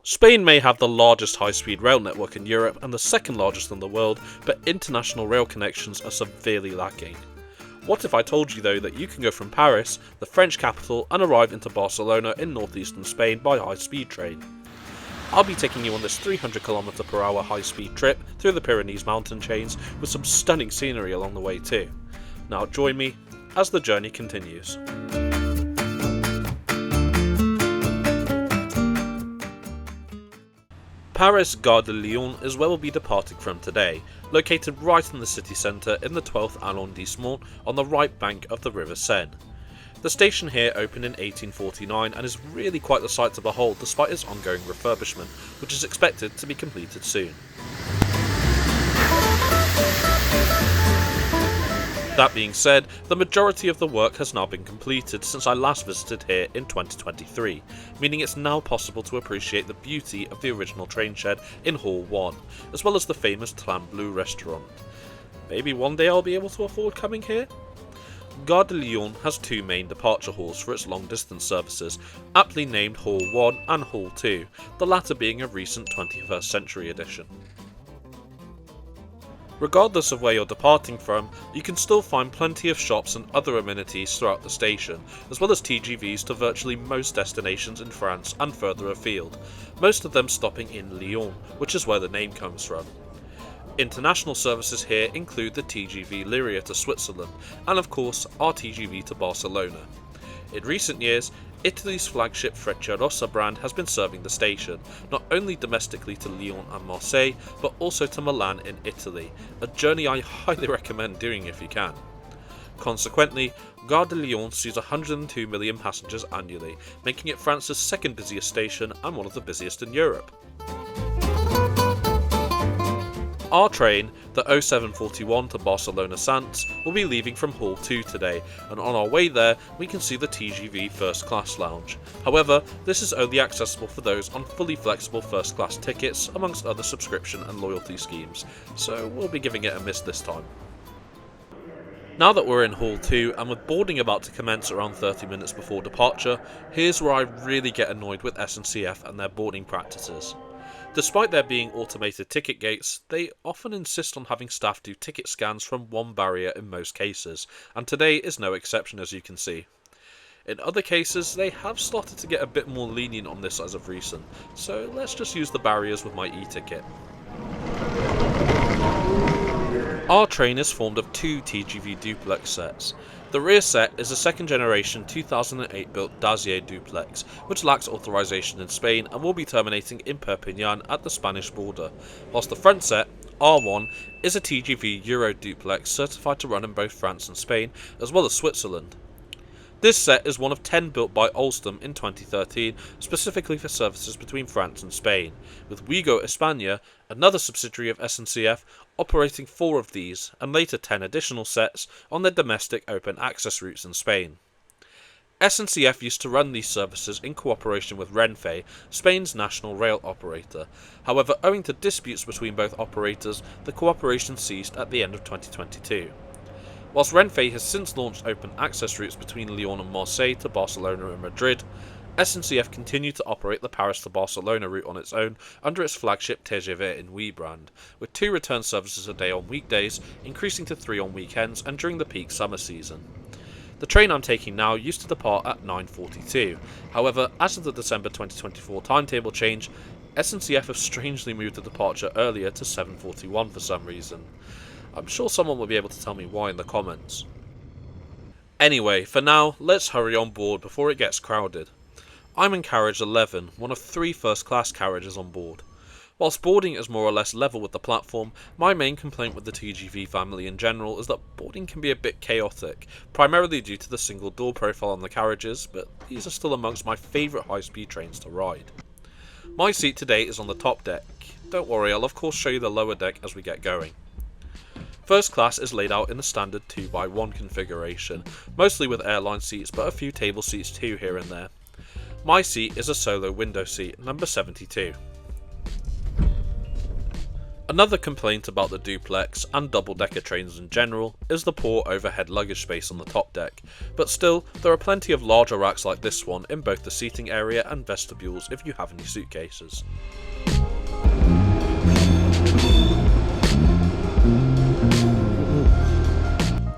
Spain may have the largest high-speed rail network in Europe and the second largest in the world, but international rail connections are severely lacking. What if I told you though that you can go from Paris, the French capital, and arrive into Barcelona in northeastern Spain by high-speed train? I'll be taking you on this 300km/h high-speed trip through the Pyrenees mountain chains with some stunning scenery along the way too. Now join me as the journey continues. Paris Gare de Lyon is where we'll be departing from today, located right in the city centre in the 12th arrondissement on the right bank of the River Seine. The station here opened in 1849 and is really quite the sight to behold despite its ongoing refurbishment, which is expected to be completed soon. That being said, the majority of the work has now been completed since I last visited here in 2023, meaning it's now possible to appreciate the beauty of the original train shed in Hall 1, as well as the famous Tram Bleu restaurant. Maybe one day I'll be able to afford coming here? Gare de Lyon has two main departure halls for its long distance services, aptly named Hall 1 and Hall 2, the latter being a recent 21st century addition. Regardless of where you're departing from, you can still find plenty of shops and other amenities throughout the station, as well as TGVs to virtually most destinations in France and further afield, most of them stopping in Lyon, which is where the name comes from. International services here include the TGV Lyria to Switzerland, and of course our TGV to Barcelona. In recent years, Italy's flagship Frecciarossa brand has been serving the station, not only domestically to Lyon and Marseille, but also to Milan in Italy, a journey I highly recommend doing if you can. Consequently, Gare de Lyon sees 102 million passengers annually, making it France's second busiest station and one of the busiest in Europe. Our train, the 0741 to Barcelona Sants, will be leaving from Hall 2 today, and on our way there we can see the TGV First Class Lounge. However, this is only accessible for those on fully flexible first class tickets, amongst other subscription and loyalty schemes, so we'll be giving it a miss this time. Now that we're in Hall 2 and with boarding about to commence around 30 minutes before departure, here's where I really get annoyed with SNCF and their boarding practices. Despite there being automated ticket gates, they often insist on having staff do ticket scans from one barrier in most cases, and today is no exception as you can see. In other cases, they have started to get a bit more lenient on this as of recent, so let's just use the barriers with my e-ticket. Our train is formed of two TGV Duplex sets. The rear set is a second generation 2008 built TGV Duplex, which lacks authorization in Spain and will be terminating in Perpignan at the Spanish border, whilst the front set, R1, is a TGV Euroduplex certified to run in both France and Spain, as well as Switzerland. This set is one of 10 built by Alstom in 2013, specifically for services between France and Spain, with Ouigo España, another subsidiary of SNCF, operating 4 of these, and later 10 additional sets on their domestic open access routes in Spain. SNCF used to run these services in cooperation with Renfe, Spain's national rail operator. However, owing to disputes between both operators, the cooperation ceased at the end of 2022. Whilst Renfe has since launched open access routes between Lyon and Marseille to Barcelona and Madrid, SNCF continued to operate the Paris to Barcelona route on its own under its flagship TGV inOui brand, with 2 return services a day on weekdays, increasing to 3 on weekends and during the peak summer season. The train I'm taking now used to depart at 9:42, however, as of the December 2024 timetable change, SNCF have strangely moved the departure earlier to 7:41 for some reason. I'm sure someone will be able to tell me why in the comments. Anyway, for now, let's hurry on board before it gets crowded. I'm in carriage 11, one of 3 first class carriages on board. Whilst boarding is more or less level with the platform, my main complaint with the TGV family in general is that boarding can be a bit chaotic, primarily due to the single door profile on the carriages, but these are still amongst my favourite high-speed trains to ride. My seat today is on the top deck. Don't worry, I'll of course show you the lower deck as we get going. First class is laid out in the standard 2x1 configuration, mostly with airline seats but a few table seats too here and there. My seat is a solo window seat, number 72. Another complaint about the duplex and double-decker trains in general is the poor overhead luggage space on the top deck, but still, there are plenty of larger racks like this one in both the seating area and vestibules if you have any suitcases.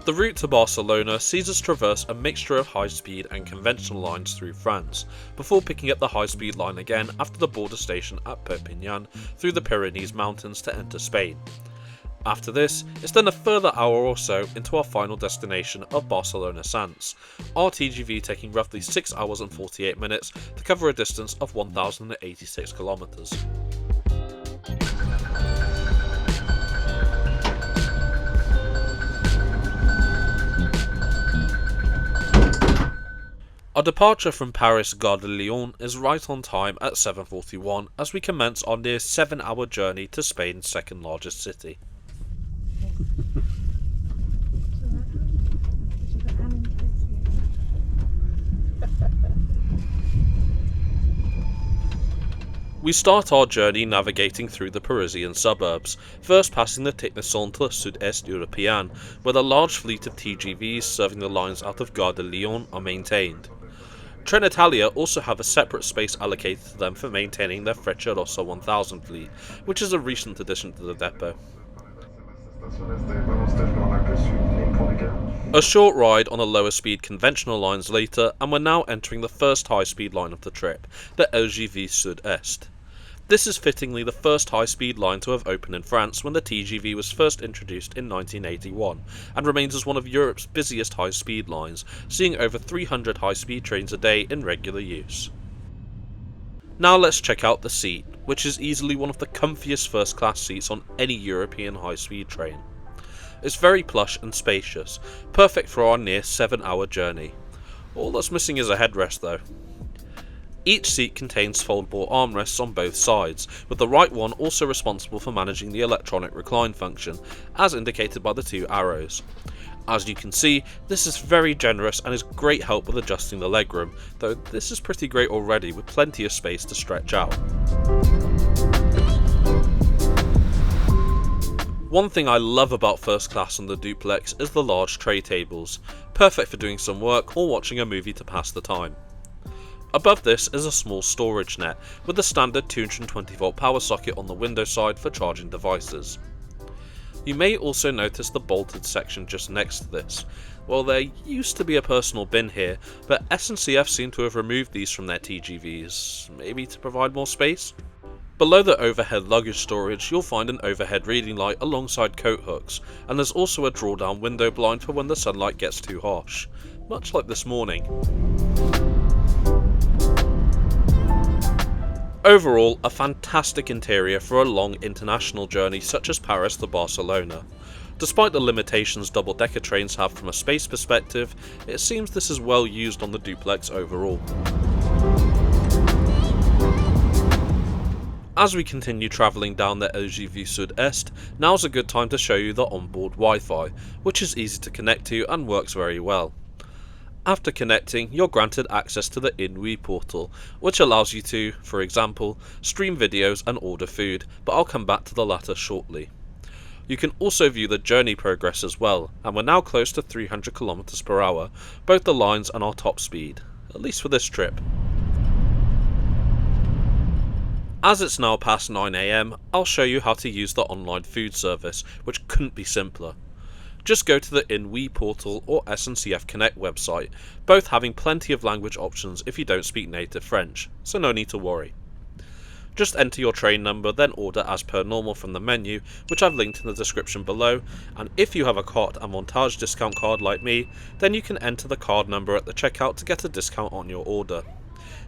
The route to Barcelona sees us traverse a mixture of high-speed and conventional lines through France, before picking up the high-speed line again after the border station at Perpignan through the Pyrenees mountains to enter Spain. After this, it's then a further hour or so into our final destination of Barcelona Sants, our TGV taking roughly 6 hours and 48 minutes to cover a distance of 1,086 kilometers. Our departure from Paris Gare de Lyon is right on time at 7:41 as we commence our near 7-hour journey to Spain's second largest city. We start our journey navigating through the Parisian suburbs, first passing the Technocentre Sud-Est Européen, where the large fleet of TGVs serving the lines out of Gare de Lyon are maintained. Trenitalia also have a separate space allocated to them for maintaining their Frecciarossa 1000 fleet, which is a recent addition to the depot. A short ride on the lower speed conventional lines later, and we're now entering the first high speed line of the trip, the TGV Sud-Est. This is fittingly the first high-speed line to have opened in France when the TGV was first introduced in 1981, and remains as one of Europe's busiest high-speed lines, seeing over 300 high-speed trains a day in regular use. Now let's check out the seat, which is easily one of the comfiest first-class seats on any European high-speed train. It's very plush and spacious, perfect for our near 7-hour journey. All that's missing is a headrest though. Each seat contains foldable armrests on both sides, with the right one also responsible for managing the electronic recline function, as indicated by the 2 arrows. As you can see, this is very generous and is great help with adjusting the legroom, though this is pretty great already with plenty of space to stretch out. One thing I love about first class on the duplex is the large tray tables, perfect for doing some work or watching a movie to pass the time. Above this is a small storage net with the standard 220V power socket on the window side for charging devices. You may also notice the bolted section just next to this. Well, there used to be a personal bin here, but SNCF seem to have removed these from their TGVs, maybe to provide more space? Below the overhead luggage storage, you'll find an overhead reading light alongside coat hooks, and there's also a draw-down window blind for when the sunlight gets too harsh, much like this morning. Overall, a fantastic interior for a long international journey such as Paris to Barcelona. Despite the limitations double-decker trains have from a space perspective, it seems this is well used on the duplex overall. As we continue travelling down the TGV Sud-Est, now's a good time to show you the onboard Wi-Fi, which is easy to connect to and works very well. After connecting, you're granted access to the inOui portal, which allows you to, for example, stream videos and order food, but I'll come back to the latter shortly. You can also view the journey progress as well, and we're now close to 300 km per hour, both the lines and our top speed, at least for this trip. As it's now past 9 AM, I'll show you how to use the online food service, which couldn't be simpler. Just go to the inOui portal or SNCF Connect website, both having plenty of language options if you don't speak native French, so no need to worry. Just enter your train number, then order as per normal from the menu, which I've linked in the description below, and if you have a Carte Avantage discount card like me, then you can enter the card number at the checkout to get a discount on your order.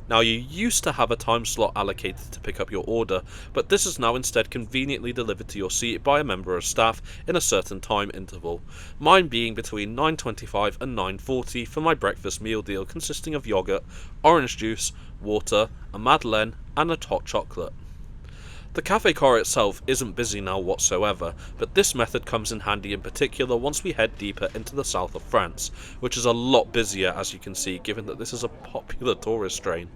Now, you used to have a time slot allocated to pick up your order, but this is now instead conveniently delivered to your seat by a member of staff in a certain time interval, mine being between 9:25 and 9:40 for my breakfast meal deal consisting of yogurt, orange juice, water, a madeleine and a hot chocolate. The Café car itself isn't busy now whatsoever, but this method comes in handy in particular once we head deeper into the south of France, which is a lot busier as you can see given that this is a popular tourist train.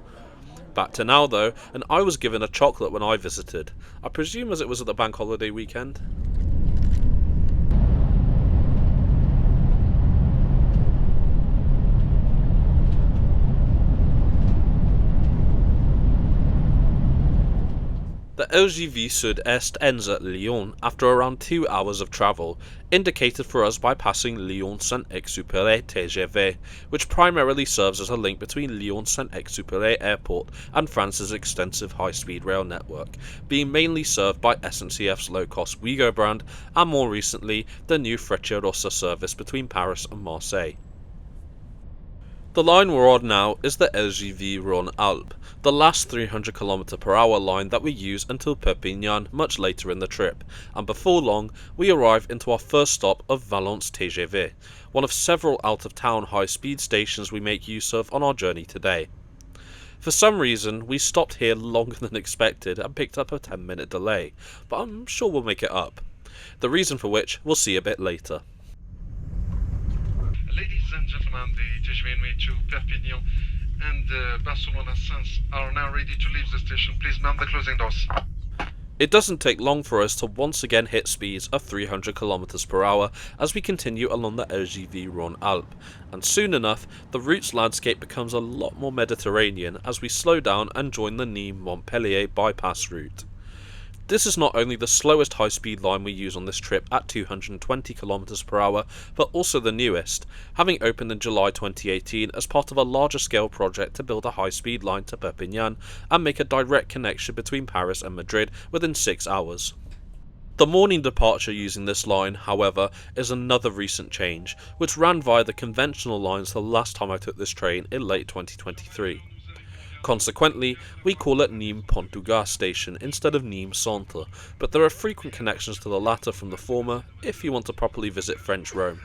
Back to now though, and I was given a chocolate when I visited. I presume as it was at the bank holiday weekend. The TGV Sud-Est ends at Lyon after around 2 hours of travel, indicated for us by passing Lyon-Saint-Exupéry TGV, which primarily serves as a link between Lyon-Saint-Exupéry Airport and France's extensive high-speed rail network, being mainly served by SNCF's low-cost Ouigo brand, and more recently, the new Frecciarossa service between Paris and Marseille. The line we're on now is the TGV Rhône-Alpes, the last 300 km/h line that we use until Perpignan much later in the trip, and before long we arrive into our first stop of Valence TGV, one of several out-of-town high-speed stations we make use of on our journey today. For some reason we stopped here longer than expected and picked up a 10-minute delay, but I'm sure we'll make it up. The reason for which we'll see a bit later. Ladies and gentlemen, the TGV to Perpignan and Barcelona Sants are now ready to leave the station. Please man the closing doors. It doesn't take long for us to once again hit speeds of 300 km/h as we continue along the TGV Rhône-Alpes, and soon enough the route's landscape becomes a lot more Mediterranean as we slow down and join the Nîmes-Montpellier bypass route. This is not only the slowest high-speed line we use on this trip at 220 km/h, but also the newest, having opened in July 2018 as part of a larger scale project to build a high-speed line to Perpignan and make a direct connection between Paris and Madrid within 6 hours. The morning departure using this line, however, is another recent change, which ran via the conventional lines the last time I took this train in late 2023. Consequently, we call it Nîmes-Pont-du-Gard station instead of Nîmes Centre, but there are frequent connections to the latter from the former if you want to properly visit French Rome.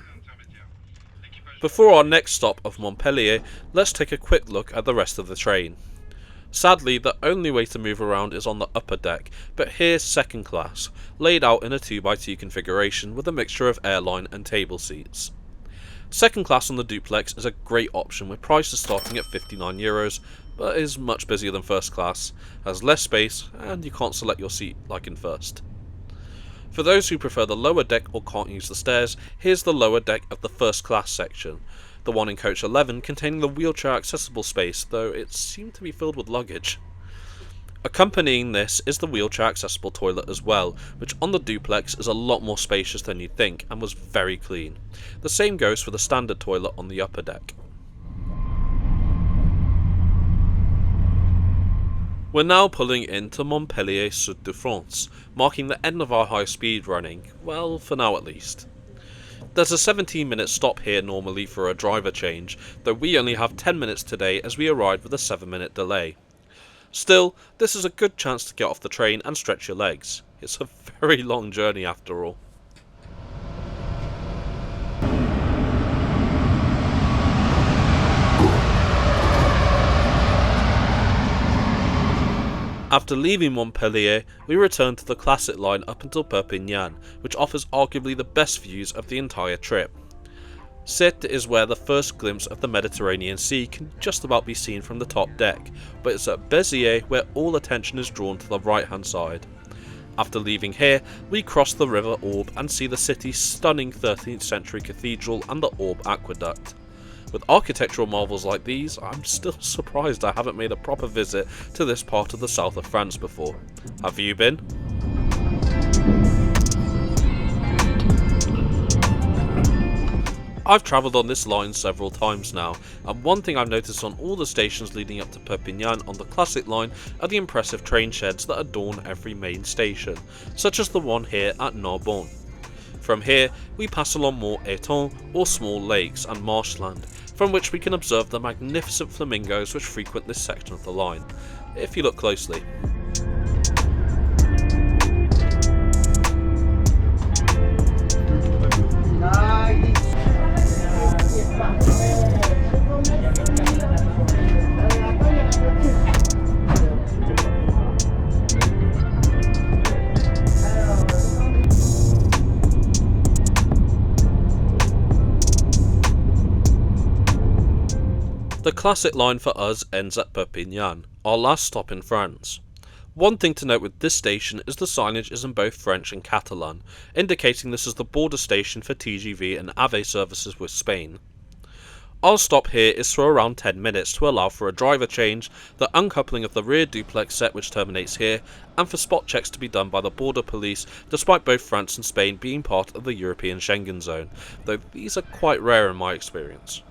Before our next stop of Montpellier, let's take a quick look at the rest of the train. Sadly, the only way to move around is on the upper deck, but here's second class, laid out in a 2x2 configuration with a mixture of airline and table seats. Second class on the duplex is a great option with prices starting at €59, but is much busier than first class, has less space, and you can't select your seat like in first. For those who prefer the lower deck or can't use the stairs, here's the lower deck of the first class section, the one in coach 11 containing the wheelchair accessible space, though it seemed to be filled with luggage. Accompanying this is the wheelchair accessible toilet as well, which on the duplex is a lot more spacious than you'd think and was very clean. The same goes for the standard toilet on the upper deck. We're now pulling into Montpellier Sud de France, marking the end of our high speed running, well, for now at least. There's a 17-minute stop here normally for a driver change, though we only have 10 minutes today as we arrived with a 7-minute delay. Still, this is a good chance to get off the train and stretch your legs. It's a very long journey after all. After leaving Montpellier, we return to the classic line up until Perpignan, which offers arguably the best views of the entire trip. Sète is where the first glimpse of the Mediterranean Sea can just about be seen from the top deck, but it's at Béziers where all attention is drawn to the right hand side. After leaving here, we cross the river Orbe and see the city's stunning 13th century cathedral and the Orbe aqueduct. With architectural marvels like these, I'm still surprised I haven't made a proper visit to this part of the south of France before. Have you been? I've travelled on this line several times now, and one thing I've noticed on all the stations leading up to Perpignan on the classic line are the impressive train sheds that adorn every main station, such as the one here at Narbonne. From here, we pass along more étangs or small lakes and marshland, from which we can observe the magnificent flamingos which frequent this section of the line, if you look closely. The classic line for us ends at Perpignan, our last stop in France. One thing to note with this station is the signage is in both French and Catalan, indicating this is the border station for TGV and AVE services with Spain. Our stop here is for around 10 minutes to allow for a driver change, the uncoupling of the rear duplex set which terminates here, and for spot checks to be done by the border police, despite both France and Spain being part of the European Schengen zone, though these are quite rare in my experience.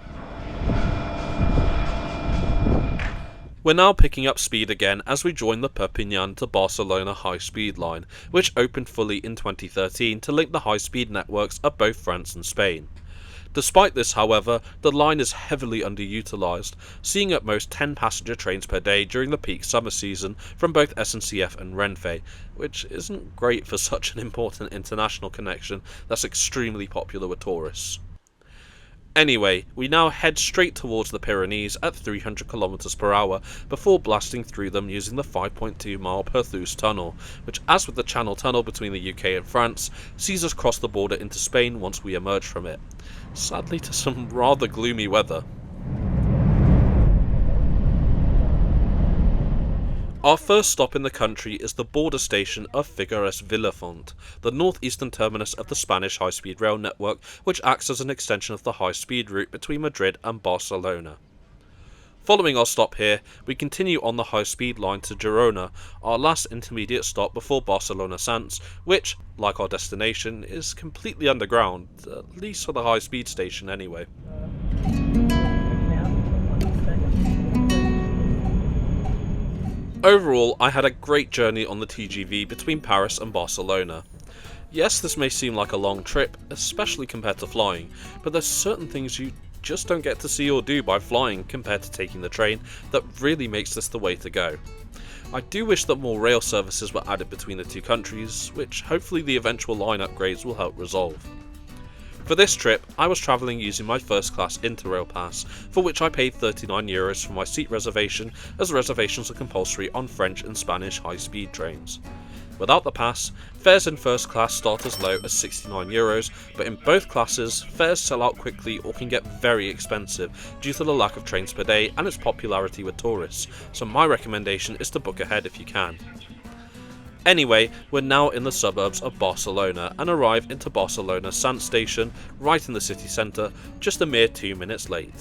We're now picking up speed again as we join the Perpignan to Barcelona high-speed line, which opened fully in 2013 to link the high-speed networks of both France and Spain. Despite this, however, the line is heavily underutilised, seeing at most 10 passenger trains per day during the peak summer season from both SNCF and Renfe, which isn't great for such an important international connection that's extremely popular with tourists. Anyway, we now head straight towards the Pyrenees at 300 km per hour before blasting through them using the 5.2 mile Perthus tunnel, which, as with the Channel Tunnel between the UK and France, sees us cross the border into Spain once we emerge from it. Sadly to some rather gloomy weather. Our first stop in the country is the border station of Figueres-Vilafont, the northeastern terminus of the Spanish high-speed rail network, which acts as an extension of the high-speed route between Madrid and Barcelona. Following our stop here, we continue on the high-speed line to Girona, our last intermediate stop before Barcelona Sants, which, like our destination, is completely underground, at least for the high-speed station anyway. Overall, I had a great journey on the TGV between Paris and Barcelona. Yes, this may seem like a long trip, especially compared to flying, but there's certain things you just don't get to see or do by flying compared to taking the train that really makes this the way to go. I do wish that more rail services were added between the two countries, which hopefully the eventual line upgrades will help resolve. For this trip, I was travelling using my first class Interrail pass, for which I paid €39 for my seat reservation, as reservations are compulsory on French and Spanish high-speed trains. Without the pass, fares in first class start as low as €69, but in both classes, fares sell out quickly or can get very expensive due to the lack of trains per day and its popularity with tourists, so my recommendation is to book ahead if you can. Anyway, we're now in the suburbs of Barcelona and arrive into Barcelona Sants station, right in the city centre, just a mere 2 minutes late.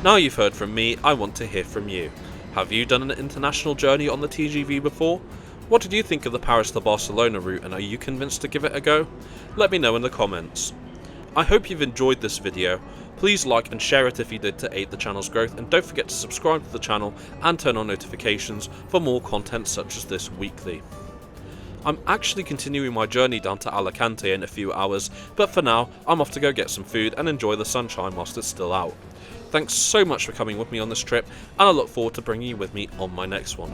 Now you've heard from me, I want to hear from you. Have you done an international journey on the TGV before? What did you think of the Paris to Barcelona route, and are you convinced to give it a go? Let me know in the comments. I hope you've enjoyed this video. Please like and share it if you did to aid the channel's growth, and don't forget to subscribe to the channel and turn on notifications for more content such as this weekly. I'm actually continuing my journey down to Alicante in a few hours, but for now I'm off to go get some food and enjoy the sunshine whilst it's still out. Thanks so much for coming with me on this trip, and I look forward to bringing you with me on my next one.